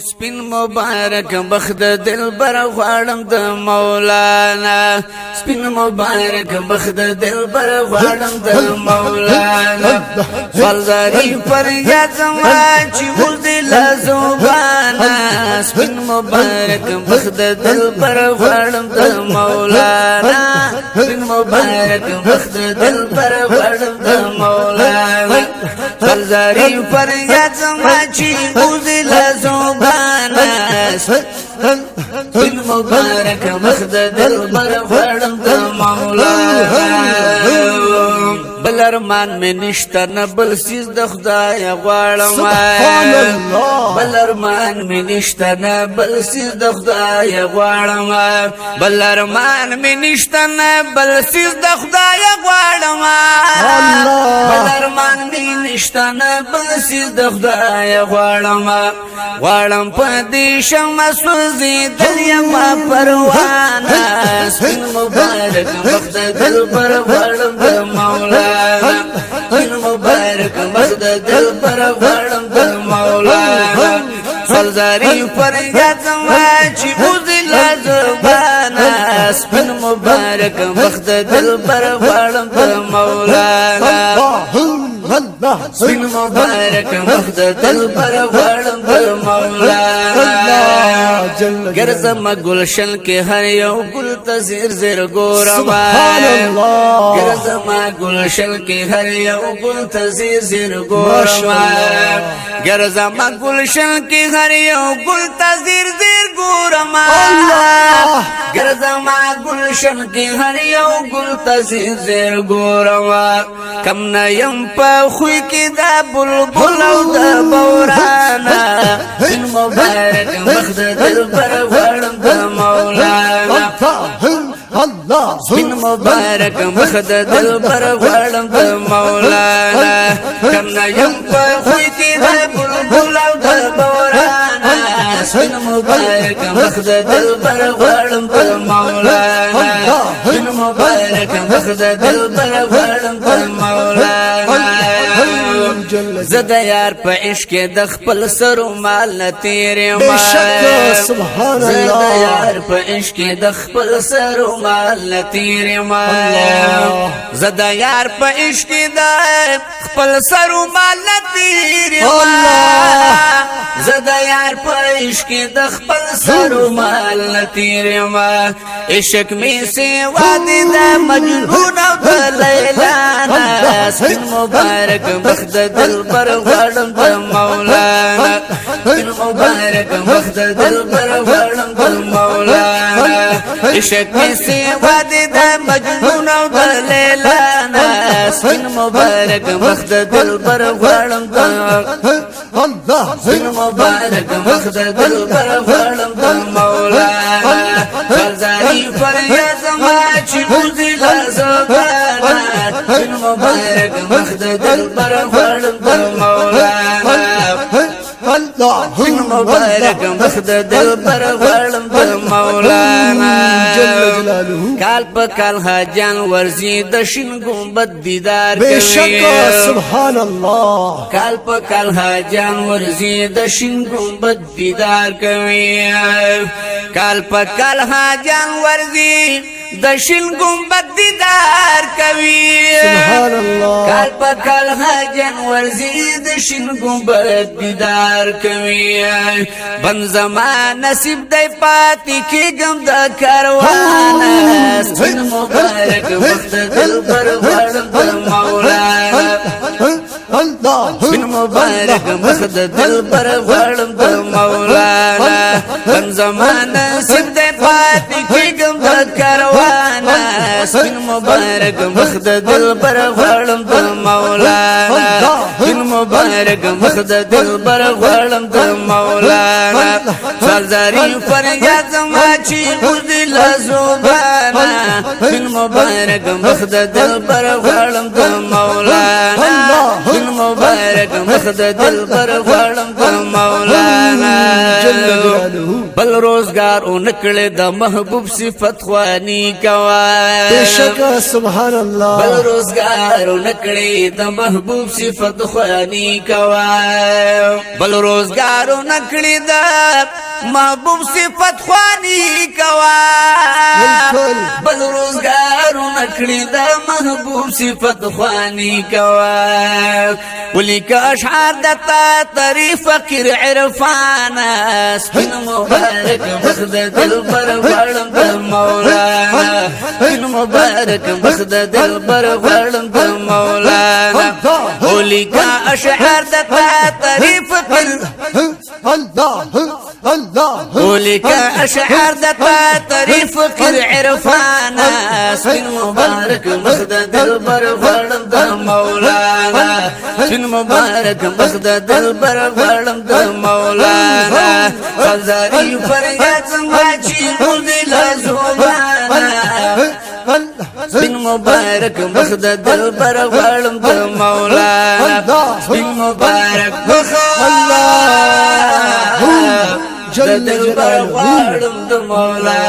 سپین مبارک بخت دل بر غواړم د مولانا سپین مبارک بخت دل بر غواړم د مولانا فلزاری پر یادما چې ولد لزوبانا سپین مبارک بخت دل بر غواړم د مولانا سپین مبارک بخت دل بر غواړم د مولانا فلزاری پر یادما چې ولد لزوبانا سپین مبارک بخت دل بر غواړم د مولانا بل ارمان می نشته نه بل سیز د خدای غواړم بل ارمان می نشته نه بل سیز د خدای غواړم بل ارمان می نشته نه بل سیز د خدای غواړم بل ارمان می نشته نه بل سیز د خدای غواړم غواړم په دې شمع سوزي دل یم پروانه سپین مبارک بخت دل بر غواړم د مولانا سپین مبارک بخت دل بر غواړم د مولانا فلزاری پر یادما چې بوزي لزبانا سپین مبارک بخت دل بر غواړم د مولانا سپین مبارک بخت دل بر غواړم د مولانا ګرځم گلشن کې هر یو ګل ته زیر زیر ګورم ګرځم گلشن کې هر یو ګل ته زیر زیر ګورم ګرځم گلشن کې هر یو ګل ته زیر زیر ګورم ګرځم گلشن کې هر یو ګل ته زیر زیر ګورم کم نه یم په خوی کې دا بلبل او د بورانا سپین مبارک بخت دل بر غواړم د مولانا سپین مبارک بخت دل بر غواړم د مولانا کم نه یم په خوی کې دا بلبل او د بورانا سپین مبارک بخت دل بر غواړم د مولانا سپین مبارک بخت دل بر غواړم د مولانا زد یار په عشق د خپل سر مال نه تیرې ما زد یار په عشق د خپل سر مال نه تیرې ما زد یار په عشق د خپل سر مال نه تیرې ما زد یار په عشق د خپل سر مال نه تیرې ما عشق می سیوا دې د مجنون او د لیلا سپین مبارک بخت دل بر غواړم د مولانا سپین مبارک بخت دل بر غواړم د مولانا عشق می سیوا دې د مجنون او د لیلا سپین مبارک بخت دل بر غواړم د سپین مبارک بخت دل بر غواړم د مولانا فلزاری پر یزما چې بوزي لزبانا سپین مبارک بخت دل بر غواړم د مولانا سپین مبارک بخت دل بر غواړم د مولانا کال په کال حاجان ورزي د شین ګمبد دیدار کوي سبحان الله کال په کال حاجان ورزي د شین ګمبد دیدار کوي کال په کال حاجان ورزي د شین ګمبد دیدار کوي سبحان الله کال په کال حاجان ورزي د شین ګمبد دیدار کوي بن زمان نصیب دی پاتې کېږم د کاروان سپین مبارک بخت دل بر غواړم د مولانا سپین مبارک بخت دل بر غواړم د مولانا بن زمان نصیب دی پاتې کېږم د کاروان سپین مبارک بخت دل بر غواړم د مولانا سپین مبارک بخت دل بر غواړم د مولانا فلزاری پر یادما چې بوزي لزبانا سپین مبارک بخت دل بر غواړم د مولانا سپین مبارک بخت دل بر غواړم د مولانا بل روزگار اونکړه د محبوب صفت خوانی کوا بشک سبحان الله بل روزگار اونکړه د محبوب صفت خوانی کوا بل روزگار اونکړه د محبوب صفت خوانی کوا بل روزگار اونکړه د محبوب صفت خوانی کوا ولیک اشعار دتا تعریف فقیر عرفانا سپین مبارک مخد دلبر غړم د مولانا سپین مبارک مخد دلبر غړم د مولانا ولیک اشعار دتا تعریف فقیر الله الله ولیک اشعار دتا تعریف فقیر عرفانا سپین مبارک مخد دلبر غړم د مولانا سپین مبارک مخد دلبر غړم د مولانا خزاری فریاد زماچی مدل زوبانا سپین مبارک مخد دلبر غړم د مولانا سپین مبارک جل دلبر غړم د مولانا